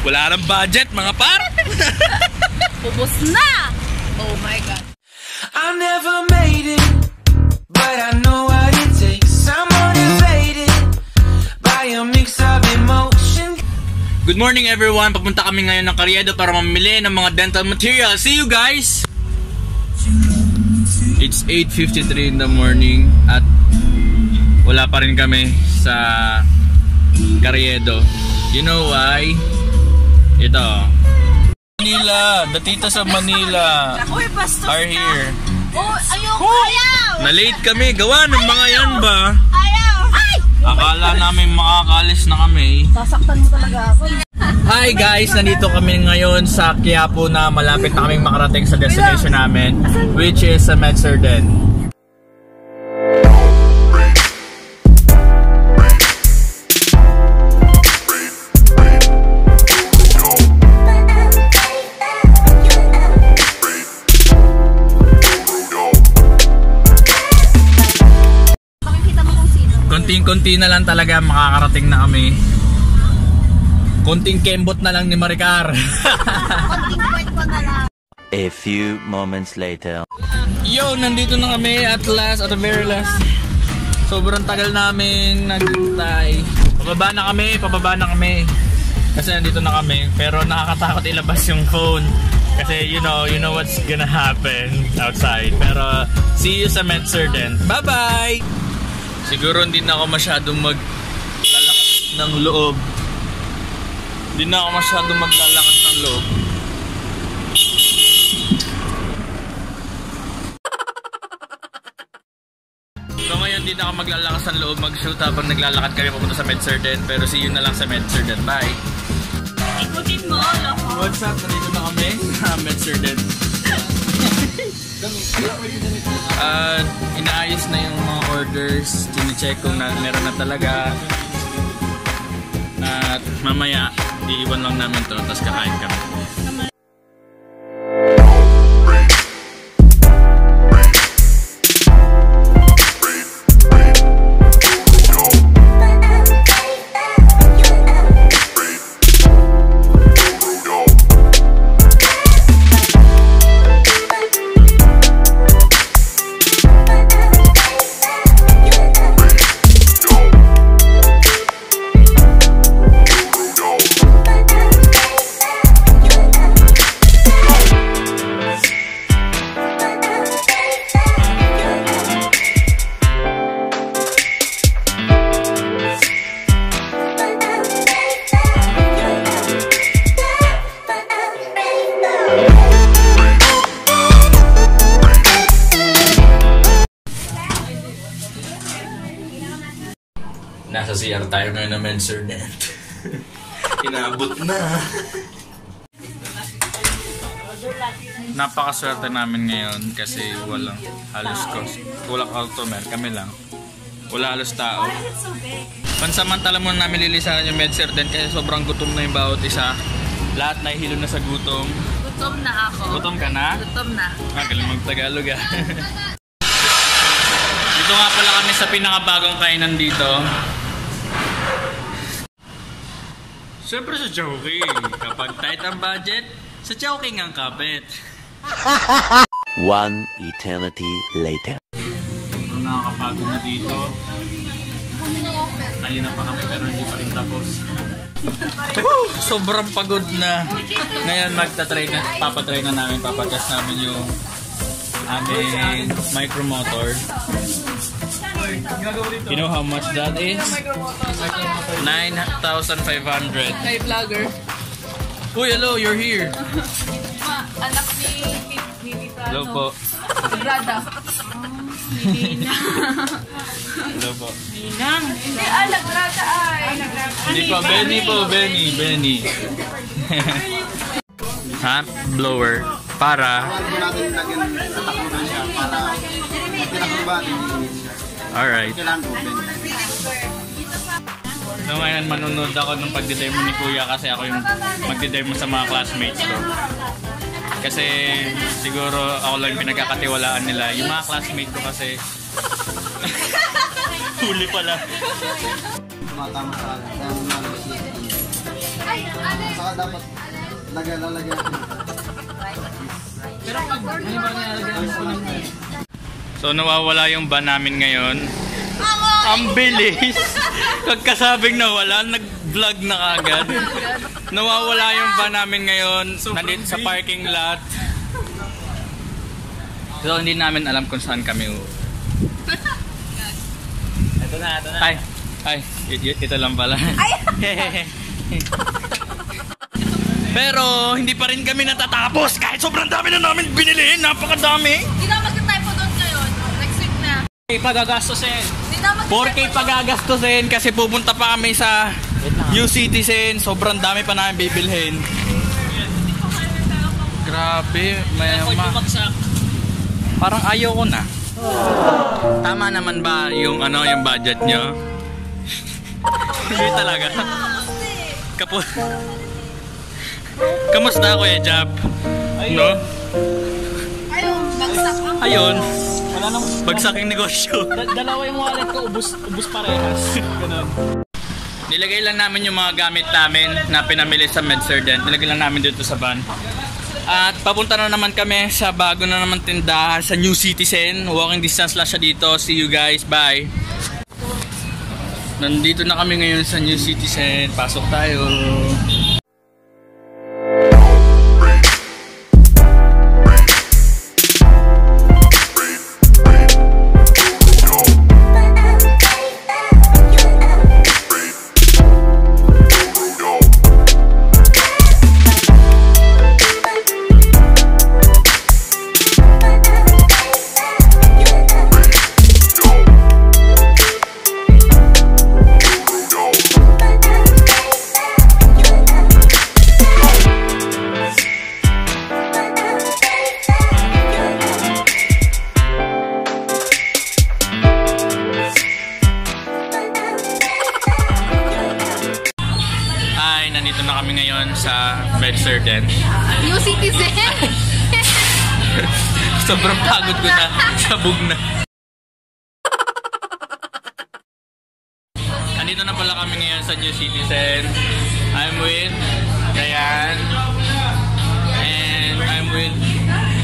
Wala nang budget, mga par. Ubus na! Oh my God. I never made it, but I know what it takes. I'm motivated by a mix of emotion. Good morning everyone. Papunta kami ngayon ng Carriedo para mamili ng mga dental materials. See you guys! It's 8:53 in the morning at wala pa rin kami sa Carriedo. You know why? Ito. Manila, the tita sa Manila are here. Oh, ayoko! Ayaw! Na-late kami. Gawa ng mga yan ba? Ayaw! Ay! Akala namin makakalis na kami. Sasaktan mo talaga ako. Hi guys! Nandito kami ngayon sa Quiapo na malapit na kaming makarating sa destination namin, which is sa Medserden. Konting-konti na lang talaga makakarating na kami. Konting kembot na lang ni Maricar. Konting kwento na lang. A few moments later. Yo, nandito na kami at last, at the very last. Sobrang tagal namin naghintay. Pababa na kami. Kasi nandito na kami. Pero nakakatakot ilabas yung phone. Kasi you know what's gonna happen outside. Pero see you sa Medserden. Bye-bye! Siguro hindi na ako masyadong maglalakas ng loob. Hindi na ako masyadong maglalakas ng loob. So ngayon hindi na ako maglalakas ng loob mag-shoot habang naglalakad kami papunta sa Medserden. Pero see you na lang sa Medserden. Bye! Ikutin mo, loko. What's up? Nandito na kami sa Medserden. Inaayos na yung mga orders. Tine-check kung meron na talaga. At mamaya iiwan lang namin to, tapos kakain kami. Nasa CR tayo ngayon na Medserden. Inaabot na. Napakaswerte namin ngayon kasi walang customer, kami lang. Wala halos tao. Pansamantala muna namin lilisanan yung Medserden kasi sobrang gutom na yung bawat isa. Lahat nahihilo na sa gutom. Gutom na ako. Gutom ka na? Gutom na. Magaling mag-Tagalog ah. Dito nga pala kami sa pinakabagong kainan dito. Siyempre sa Chowking. Kapag tight ang budget, sa Chowking ang kapit. One eternity later. Nakakapagod na dito. Kanina pa kami pero hindi pa rin tapos. Sobrang pagod na. Ngayon papatry na namin, papatest namin yung aming micromotor. You know how much that is? 9,500. Hey vlogger. Uy, hello, you're here. Anak ni Tita. Hello po. Brada. Nina. Hello po. Ninang. Hindi, nagrada ay. Hindi pa, Benny. Hand blower para alright. So ngayon manunod ako ng pagdidemo ni Kuya kasi ako yung magdidemo sa mga classmates ko. Kasi siguro ako lang pinagkakatiwalaan nila. Yung mga classmates ko kasi huli pala. Saka dapat lagyan. Pero pag may ba nilalagyan ko ng So nawawala yung van namin ngayon. Ang bilis! Pagkasabing nawala, nag-vlog na agad. Nawawala yung van namin ngayon. Nandito sa parking lot. So hindi namin alam kung saan kami Ito na. Ay, ito lang pala. Pero hindi pa rin kami natatapos kahit sobrang dami na namin binili. Napakadami. Hindi na magka-typo doon ngayon. Next week na. Pagagastusin. 4K 4K pagagastusin kasi pupunta pa kami sa New Citizen. Sobrang dami pa namin bibilhin. Grabe, mayama. Parang ayaw ko na. Tama naman ba yung yung budget nyo? Hindi talaga. Kamusta Kuya Jap? No? Ayun, bagsak ang Ayun. Wala nang Bagsak yung negosyo. dalawa yung wallet ko, ubus parehas. Ganun. Nilagay lang namin yung mga gamit namin na pinamili sa MedSerdent. Nilagay lang namin dito sa van. At papunta na naman kami sa bago na naman tindahan sa New Citizen. Walking distance lang siya dito. See you guys. Bye. Nandito na kami ngayon sa New Citizen. Pasok tayo. Nandito na kami ngayon sa MedSerdent. New Citizen. Sobrang pagod ko na. Sabog na. Nandito na pala kami ngayon sa New Citizen. I'm with Ryan. And I'm with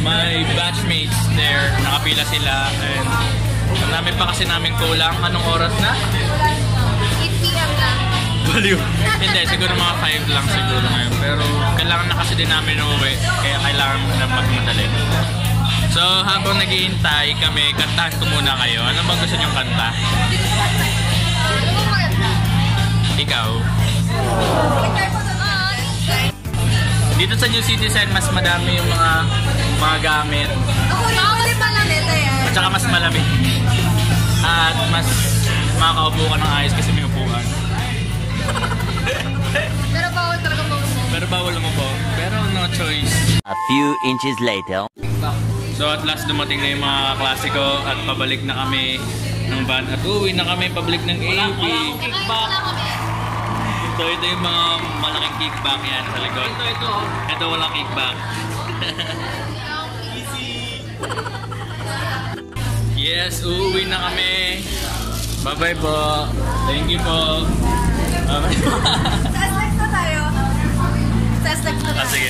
my batchmates there. Nakapila sila. And ang dami pa kasi namin kulang. Anong oras na? 8 PM lang. Baliw. Hindi, siguro mga 5 lang siguro ngayon. Pero kailangan na kasi din namin umuwi. Kaya kailangan na magmadali. So habang naghihintay kami, kantahan ko muna kayo. Ano bang gusto niyong kanta? Ikaw? Dito sa New Citizen, mas madami yung mga gamit. At saka mas malamig. At mas makakaupo ka ng ayos kasi may upuan. Pero bawal talaga mo. Pero bawal mo po. Pero no choice. A few inches later. So at last dumating na yung mga klasiko at pabalik na kami ng van. At uwi na kami pabalik ng AP. Ito yung mga malaking kickback yan sa likod. Ito walang kickback. Yes, uuwi na kami. Bye-bye po. Thank you po. Saslex na tayo. Saslex na tayo. Sige.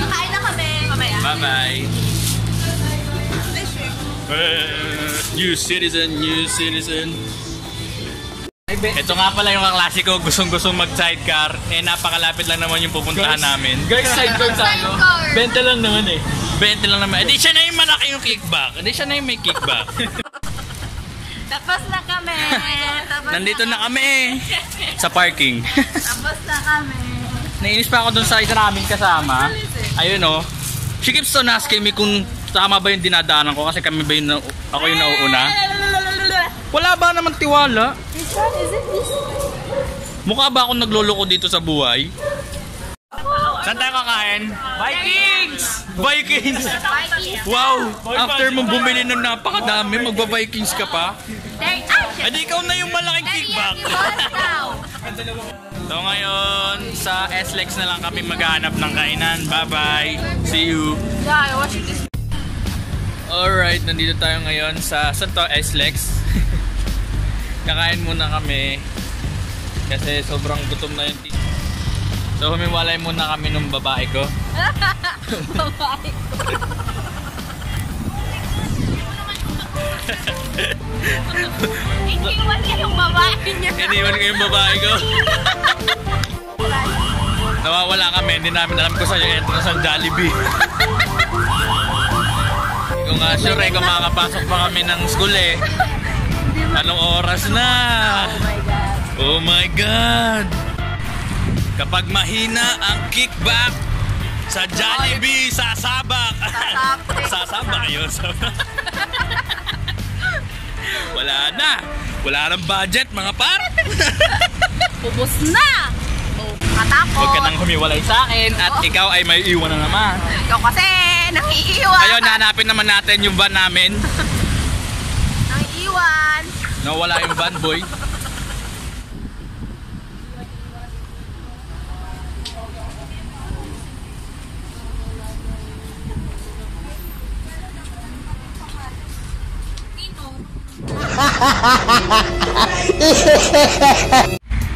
Kain na kami. Mamaya. Bye-bye. New Citizen, New Citizen. Ito nga pala yung kaklasiko, gustong-gustong mag-sidecar. Eh, napakalapit lang naman yung pupuntahan namin. Guys, sidecar tayo. 20 lang naman eh. 20 lang naman. Di siya na yung malaki yung kickback. Di siya na yung may kickback. Tapos na kami. Nandito na kami sa parking. Tapos na kami. Nainis pa ako dun sa isa namin kasama. Ayun o. She keeps on asking me kung tama ba yung dinadaanan ko kasi kami ba yung ako yung nauuna. Wala ba naman tiwala? This one, is it this? Mukha ba akong nagloloko dito sa buhay? Saan tayo kakain? Vikings! Vikings! Wow! After mong bumili ng napakadami, magba-Vikings ka pa? Adi ikaw na yung malaking kickback. So ngayon, sa SLEX na lang kami maghanap ng kainan. Bye-bye! See you! Yeah, I watch this. Alright, nandito tayo ngayon sa Santo SLEX. Kakain muna kami kasi sobrang gutom na yung So humiwalay muna kami nung babae ko. Babae ko. Iniwan niya yung babae niya. Iniwan ko yung babae ko. Nawawala kami, hindi namin alam kung saan yung entrance ng Jollibee. Kung nga sure kung makakapasok pa kami ng school eh. Anong oras na? Oh my God! Kapag mahina ang kickback sa Jollibee, sasabak! Sasabak yun. Wala na! Wala nang budget mga par! Ubus na! Oh, katakot. Huwag ka nang humiwalay sa akin at ikaw ay may iwan na naman. Ikaw kasi, nangiiwan. Ayun, hanapin naman natin yung van namin. Nangiiwan. Nawala yung van, boy.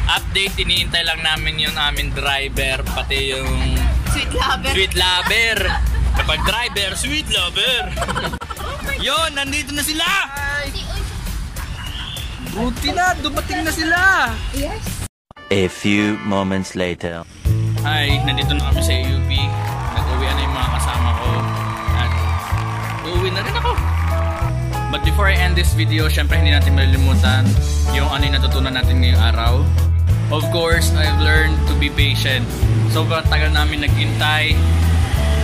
Update, iniintay lang namin yung aming driver, pati yung Sweet lover. sweet lover. Kapag driver, sweet lover. Yon, nandito na sila! Buti na, dumating na sila! Yes. A few moments later. Hi, nandito na kami sa UP. Nag-uwi na yung mga kasama ko. At uuwi na rin ako. But before I end this video, syempre hindi natin malilimutan yung ano yung natutunan natin ngayong araw. Of course, I've learned to be patient. Sobrang tagal namin naghintay.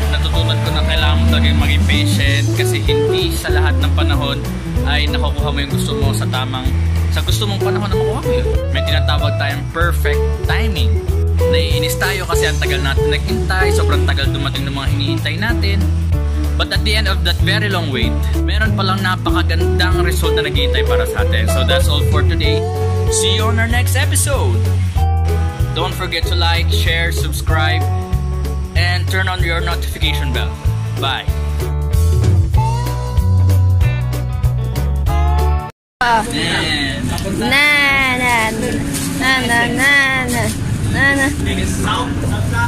Natutunan ko na kailangan mo talagang maging patient kasi hindi sa lahat ng panahon ay nakukuha mo yung gusto mo sa gusto mong panahon na makuha mo yun. May tinatawag tayong perfect timing. Naiinis tayo kasi ang tagal natin naghintay, sobrang tagal dumating ng mga hinihintay natin. But at the end of that very long wait, meron palang napakagandang result na naghihintay para sa atin. So that's all for today. See you on our next episode. Don't forget to like, share, subscribe, and turn on your notification bell. Bye. Na na na na na na na na.